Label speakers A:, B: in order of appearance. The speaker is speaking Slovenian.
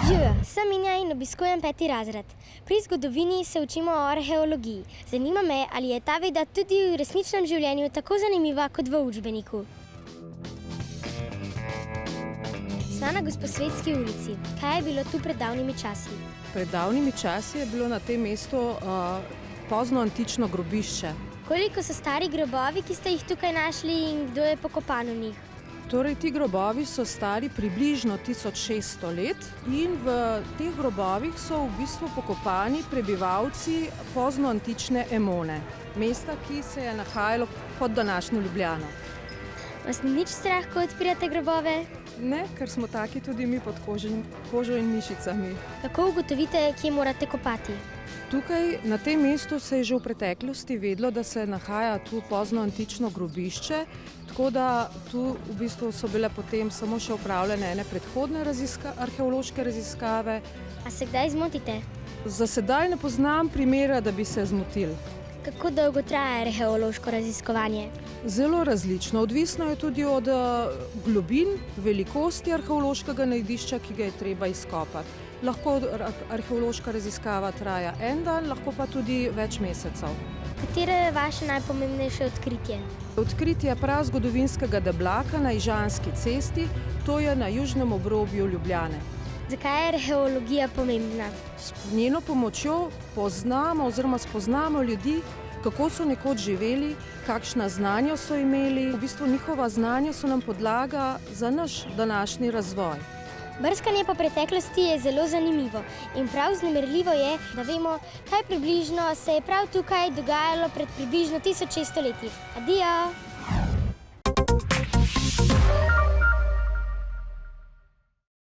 A: Živijo, sem Minja in obiskujem 5. razred. Pri zgodovini se učimo o arheologiji. Zanima me, ali je ta veda tudi v resničnem življenju tako zanimiva kot v učbeniku. Sva na Gosposvetski ulici. Kaj je bilo tu pred davnimi časi?
B: Pred davnimi časi je bilo na tem mestu pozno antično grobišče.
A: Koliko so stari grobovi, ki ste jih tukaj našli, in kdo je pokopan v njih?
B: Torej, ti grobovi so stari približno 1600 let in v teh grobovih so v bistvu pokopani prebivalci pozno antične Emone, mesta, ki se je nahajalo pod današnjo Ljubljano.
A: Vas ni nič strah, ko odpirate grobove?
B: Ne, ker smo taki tudi mi pod kožo in mišicami.
A: Kako ugotovite, kje morate kopati?
B: Tukaj, na tem mestu, se je že v preteklosti vedelo, da se nahaja tu pozno antično grobišče, tako da tu v bistvu so bile potem samo še opravljene ene predhodne arheološke raziskave.
A: A se kdaj zmotite?
B: Za sedaj ne poznam primera, da bi se zmotili.
A: Kako dolgo traja arheološko raziskovanje?
B: Zelo različno. Odvisno je tudi od globin, velikosti arheološkega najdišča, ki ga je treba izkopati. Lahko arheološka raziskava traja en dan, lahko pa tudi več mesecev.
A: Katero je vaše najpomembnejše odkritje?
B: Odkritje prazgodovinskega deblaka na Ižanski cesti, to je na južnem obrobju Ljubljane.
A: Zakaj je arheologija pomembna?
B: S njeno pomočjo spoznamo ljudi, kako so nekoč živeli, kakšna znanja so imeli. V bistvu njihova znanja so nam podlaga za naš današnji razvoj.
A: Brskanje po preteklosti je zelo zanimivo in prav vznemirljivo je, da vemo, kaj približno se je prav tukaj dogajalo pred približno 1600 leti. Adijo!